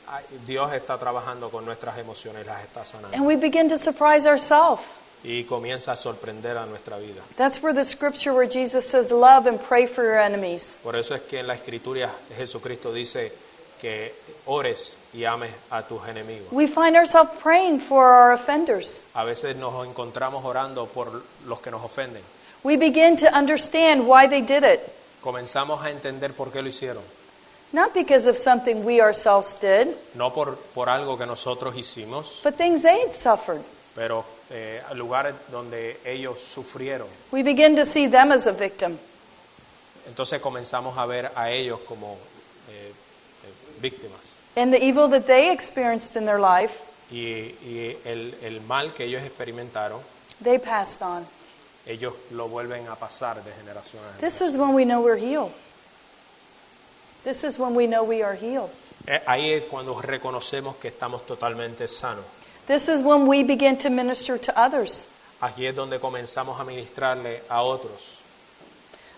Ay, Dios está trabajando con nuestras emociones, las está sanando. And we begin to surprise ourselves. Y comienza a sorprender a nuestra vida. That's where the scripture where Jesus says, love and pray for your enemies. Por eso es que en la Escritura Jesucristo dice que ores y ames a tus enemigos. We find ourselves praying for our offenders. A veces nos encontramos orando por los que nos ofenden. We begin to understand why they did it. Comenzamos a entender por qué lo hicieron. Not because of something we ourselves did, No por algo que nosotros hicimos, but things they had suffered. pero lugares donde ellos sufrieron. We begin to see them as a victim. Entonces comenzamos a ver a ellos como víctimas. And the evil that they experienced in their life, Y el mal que ellos experimentaron, they passed on. ellos lo vuelven a pasar de generación a This generación. is when we know we're healed. This is when we know we are healed. Ahí es cuando reconocemos que estamos totalmente sanos. This is when we begin to minister to others. Aquí es donde comenzamos a ministrarle a otros.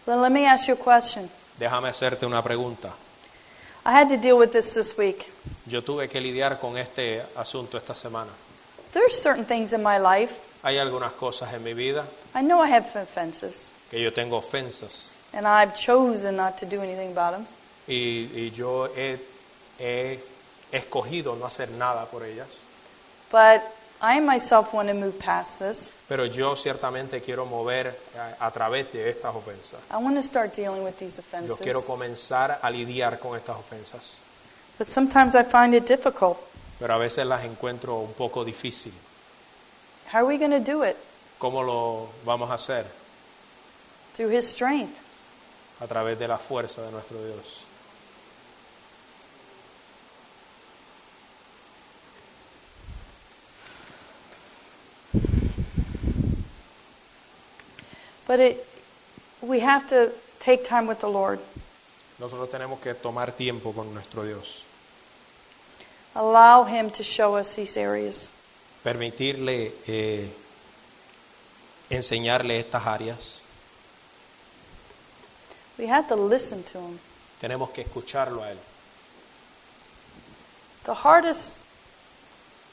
Then let me ask you a question. Déjame hacerte una pregunta. I had to deal with this week. Yo tuve que lidiar con este asunto esta semana. There's certain things in my life. Hay algunas cosas en mi vida I know I have offenses, que yo tengo ofensas and I've chosen not to do anything about them. y yo he escogido no hacer nada por ellas. But I myself want to move past this. Pero yo ciertamente quiero mover a través de estas ofensas. I want to start dealing with these Yo quiero offenses. comenzar a lidiar con estas ofensas. But sometimes I find it difficult. Pero a veces las encuentro un poco difícil. How are we going to do it? ¿Cómo lo vamos a hacer? Through His strength. A través de la fuerza de nuestro Dios. But we have to take time with the Lord. Nosotros tenemos que tomar tiempo con nuestro Dios. Allow Him to show us these areas. Permitirle enseñarle estas áreas. We have to listen to Him. Tenemos que escucharlo a Él. The hardest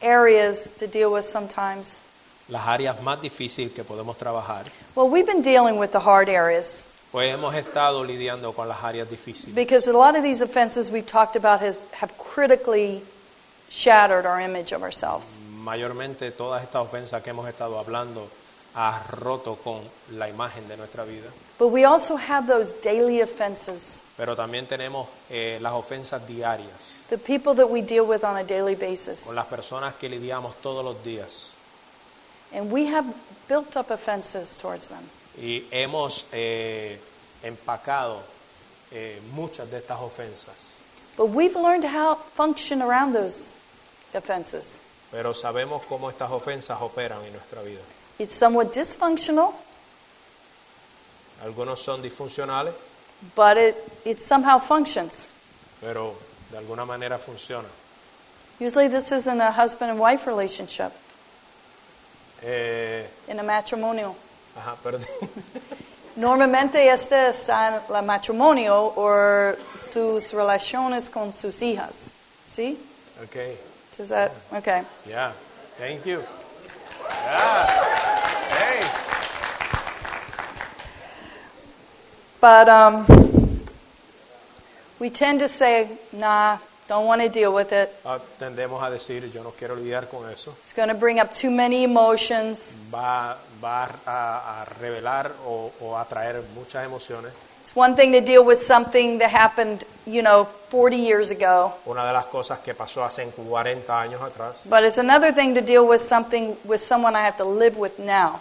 areas to deal with sometimes. Las áreas más difíciles que podemos trabajar. Well, we've been dealing with the hard areas Pues hemos estado lidiando con las áreas difíciles. because a lot of these offenses we've talked about have critically shattered our image of ourselves. Mayormente todas estas ofensas que hemos estado hablando ha roto con la imagen de nuestra vida. But we also have those daily offenses, Pero también tenemos las ofensas diarias, the people that we deal with on a daily basis. con las personas que lidiamos todos los días. And we have built up offenses towards them. Y hemos empacado muchas de estas ofensas. But we've learned how to function around those offenses. Pero sabemos cómo estas ofensas operan en nuestra vida. It's somewhat dysfunctional, Algunos son disfuncionales, but it somehow functions. pero de alguna manera funcionan. Usually this isn't a husband and wife relationship, in a matrimonial. Ajá, perdón. Normalmente este está en la matrimonio o sus relaciones con sus hijas. ¿Sí? Okay. Does that? Okay. Yeah. Thank you. Yeah. Hey. But we tend to say, nah, don't want to deal with it. Tendemos a decir, yo no quiero lidiar con eso. It's going to bring up too many emotions. Va a revelar o a traer muchas emociones. It's one thing to deal with something that happened, 40 years ago. Una de las cosas que pasó hace 40 años atrás. But it's another thing to deal with something with someone I have to live with now.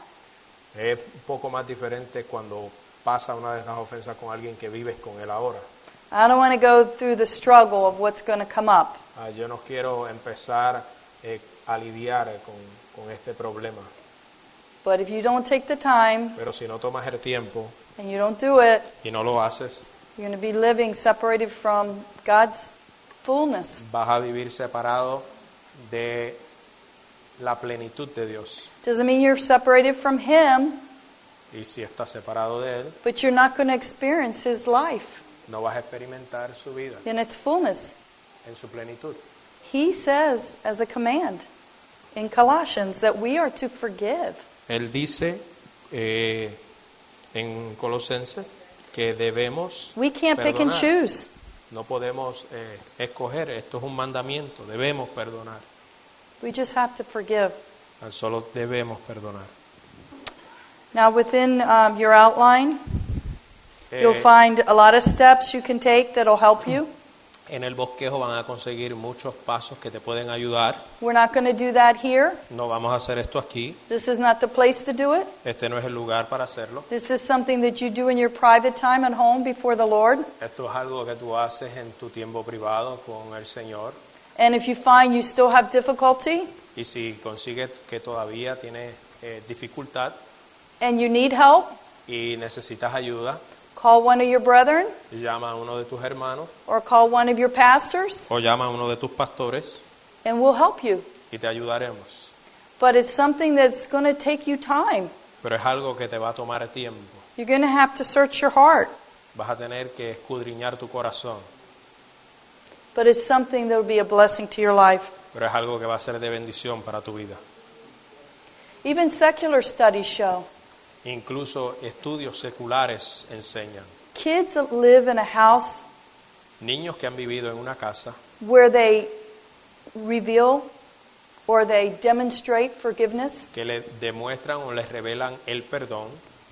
Es un poco más diferente cuando pasa una de estas ofensas con alguien que vives con él ahora. I don't want to go through the struggle of what's going to come up. Yo no quiero empezar a lidiar con este problema. But if you don't take the time Pero si no tomas el tiempo and you don't do it, y no lo haces, you're going to be living separated from God's fullness. vas a vivir separado de la plenitud de Dios. Doesn't mean you're separated from Him, Y si estás separado de Él, but you're not going to experience His life no vas a experimentar su vida in its fullness. en su plenitud. He says as a command in Colossians that we are to forgive. Él dice en Colosenses que debemos We can't pick and perdonar. choose. No podemos escoger, esto es un mandamiento, debemos perdonar. We just have to forgive. Tan solo debemos perdonar. Now within your outline, you'll Eh, find a lot of steps you can take that'll help you. En el bosquejo van a conseguir muchos pasos que te pueden ayudar. We're not going to do that here. No vamos a hacer esto aquí. This is not the place to do it. Este no es el lugar para hacerlo. This is something that you do in your private time at home before the Lord. Esto es algo que tú haces en tu tiempo privado con el Señor. And if you find you still have difficulty Y si consigues que todavía tienes dificultad and you need help, y necesitas ayuda, call one of your brethren llama a uno de tus hermanos or call one of your pastors o llama a uno de tus pastores and we'll help you. y te ayudaremos. But it's something that's going to take you time. Pero es algo que te va a tomar tiempo. You're going to have to search your heart. Vas a tener que escudriñar tu corazón. But it's something that will be a blessing to your life. Pero es algo que va a ser de bendición para tu vida. Even secular studies show Incluso estudios seculares enseñan. kids that live in a house Niños que han vivido en una casa where they reveal or they demonstrate forgiveness, que le demuestran o les revelan el perdón,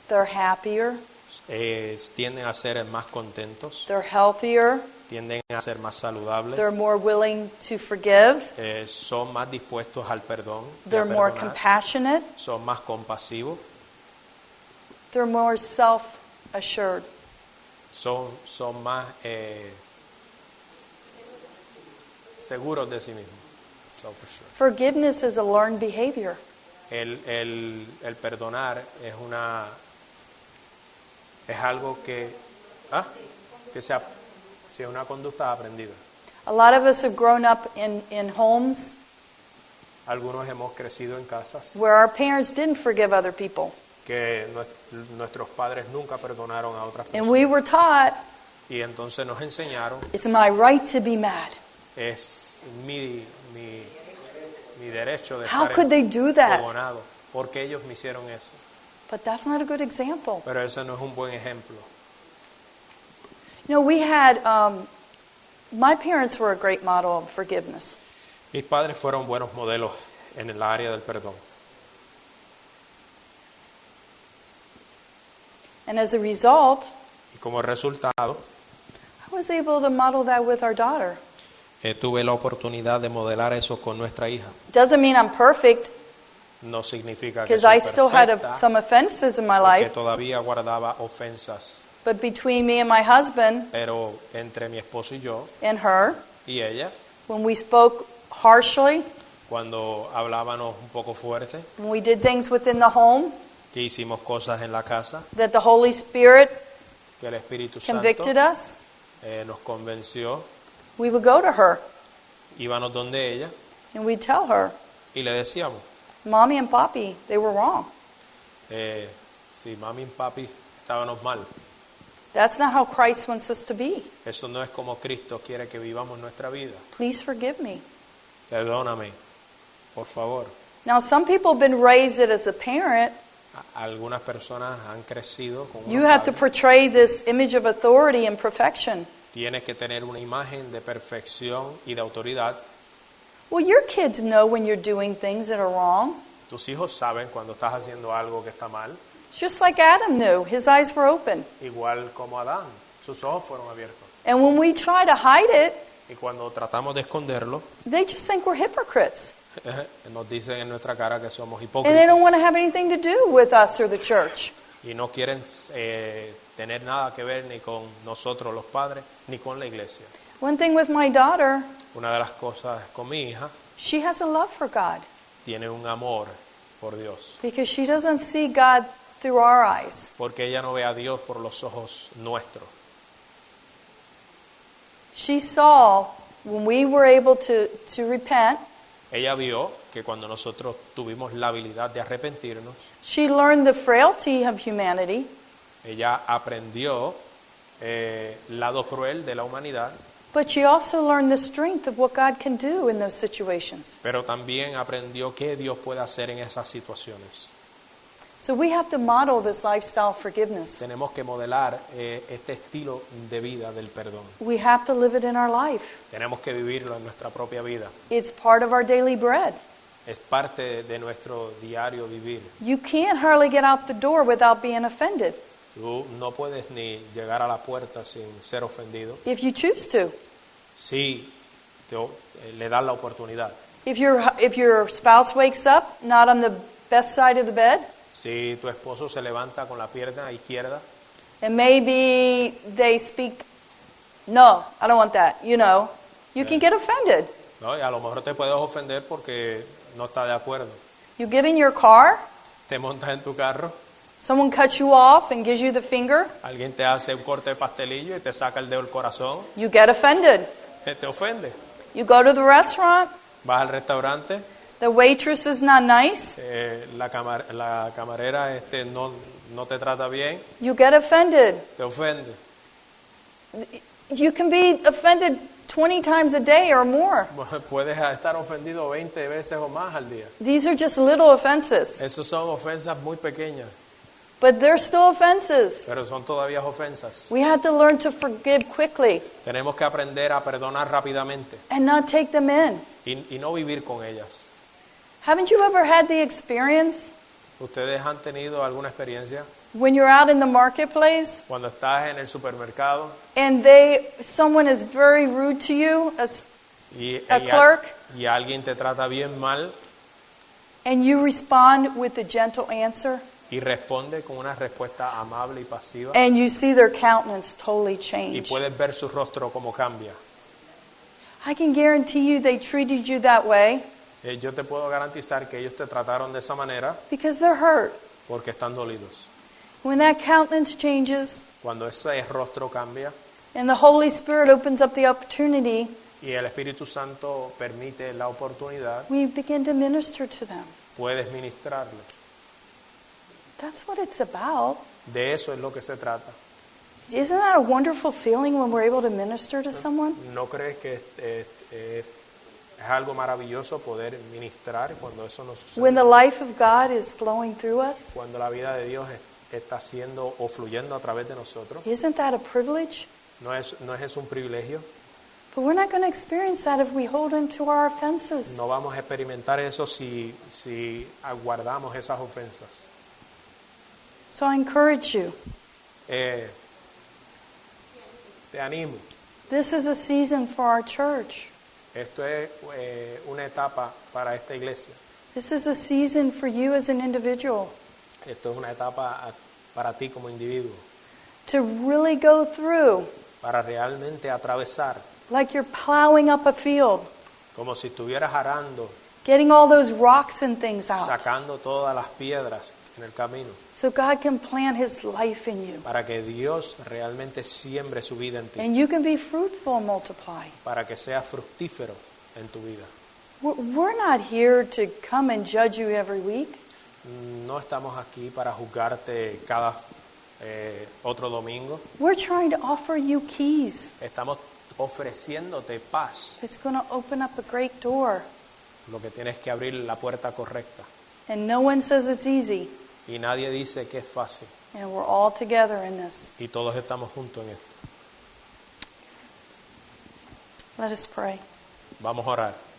they're happier, tienden a ser más contentos, they're healthier, tienden a ser más saludables, they're more willing to forgive, son más dispuestos al perdón, y a they're more perdonar, compassionate, son más compasivos, they're more self-assured. son más seguros de sí mismos. Self-assured. Forgiveness is a learned behavior. El perdonar es algo que sea una conducta aprendida. A lot of us have grown up in homes Algunos hemos crecido en casas where our parents didn't forgive other people. que nuestros padres nunca perdonaron a otras And personas. we were taught, Y entonces nos enseñaron, it's my right to be mad. es mi derecho de How estar could they do that? enfogonado, porque ellos me hicieron eso. But that's not a good example. Pero ese no es un buen ejemplo. We had, my parents were a great model of forgiveness. Mis padres fueron buenos modelos en el área del perdón. And as a result, Y como resultado, I was able to model that with our daughter. tuve la oportunidad de modelar eso con nuestra hija. Doesn't mean I'm perfect. no significa que because soy I still had perfecta, some offenses in my porque life. todavía guardaba ofensas. But between me and my husband Pero entre mi esposo y yo and her, y ella, when we spoke harshly, cuando hablábamos un poco fuerte, when we did things within the home, que hicimos cosas en la casa, that the Holy Spirit que el Espíritu Santo convicted us, nos convenció, we would go to her íbamos donde ella and we'd tell her, y le decíamos, Mommy and Papi, they were wrong. si mami y papi estábamos mal, That's not how Christ wants us to be. eso no es como Cristo quiere que vivamos nuestra vida. Please forgive me. Perdóname, por favor. Now, some people have been raised that as a parent, Algunas personas han crecido con you unos have to padres. portray this image of authority and perfection. Tienes que tener una imagen de perfección y de autoridad. Well, your kids know when you're doing things that are wrong. Tus hijos saben cuando estás haciendo algo que está mal, Just like Adam knew, his eyes were open. igual como Adán, sus ojos fueron abiertos. And when we try to hide it, Y cuando tratamos de esconderlo, they just think we're hypocrites. nos dicen en nuestra cara que somos And they don't want to hipócritas have anything to do with us or the church. y no quieren tener nada que ver ni con nosotros los padres ni con la iglesia. One thing with my daughter, Una de las cosas con mi hija, she has a love for God tiene un amor por Dios, because she doesn't see God through our eyes. porque ella no ve a Dios por los ojos nuestros. She saw when we were able to repent, Ella vio que cuando nosotros tuvimos la habilidad de arrepentirnos, she learned the frailty of humanity, ella aprendió el lado cruel de la humanidad, but she also learned the strength of what God can do in those situations. pero también aprendió qué Dios puede hacer en esas situaciones. So we have to model this lifestyle of forgiveness. Tenemos que modelar este estilo de vida del perdón. We have to live it in our life. Tenemos que vivirlo en nuestra propia vida. It's part of our daily bread. Es parte de nuestro diario vivir. You can't hardly get out the door without being offended Tú no puedes ni llegar a la puerta sin ser ofendido. if you choose to. Si le das la oportunidad. If your spouse wakes up not on the best side of the bed, Si tu esposo se levanta con la pierna izquierda and maybe they speak, no, I don't want that, you can get offended. ¿no? Y a lo mejor te puedes ofender porque no está de acuerdo. You get in your car, Te montas en tu carro, someone cuts you off and gives you the finger, alguien te hace un corte de pastelillo y te saca el dedo del corazón, you get offended. te ofende. You go to the restaurant, Vas al restaurante, the waitress is not nice, la camarera no te trata bien, you get offended. te ofende. You can be offended 20 times a day or more. Puedes estar ofendido 20 veces o más al día. These are just little offenses, Esas son ofensas muy pequeñas, but they're still offenses. pero son todavía ofensas. We have to learn to forgive quickly Tenemos que aprender a perdonar rápidamente and not take them in. y no vivir con ellas. Haven't you ever had the experience ¿Ustedes han tenido alguna experiencia when you're out in the marketplace cuando estás en el supermercado and someone is very rude to you, y a clerk, y alguien te trata bien mal and you respond with a gentle answer, y responde con una respuesta amable y pasiva and you see their countenance totally y change? puedes ver su rostro como cambia? I can guarantee you they treated you that way Yo te puedo garantizar que ellos te trataron de esa manera because they're hurt. porque están dolidos. When that countenance changes Cuando ese rostro cambia and the Holy Spirit opens up the opportunity, y el Espíritu Santo permite la oportunidad, we begin to minister to them. puedes ministrarle. That's what it's about. De eso es lo que se trata. Isn't that a wonderful feeling when we're able to minister to someone? ¿No crees que es algo maravilloso poder ministrar cuando eso nos sucede? When the life of God is flowing through us? Cuando la vida de Dios está siendo o fluyendo a través de nosotros. Isn't that a privilege? ¿No es eso un privilegio? But we're not going to experience that if we hold into our offenses. No vamos a experimentar eso si aguardamos esas ofensas. So I encourage you. Te animo. This is a season for our church. Esto es una etapa para esta iglesia. This is a season for you as an individual Esto es una etapa para ti como individuo, to really go through para realmente atravesar, like you're plowing up a field, como si estuvieras arando, getting all those rocks and things out sacando todas las piedras en el camino, so God can plant His life in you. para que Dios realmente siembre su vida en ti, And you can be fruitful and multiply. para que sea fructífero en tu vida. We're not here to come and judge you every week. No estamos aquí para juzgarte cada otro domingo. We're trying to offer you keys. Estamos ofreciéndote paz. It's going to open up a great door. Lo que tienes que abrir la puerta correcta. And no one says it's easy. Y nadie dice que es fácil. And we're all together in this. Y todos estamos juntos en esto. Let us pray. Vamos a orar.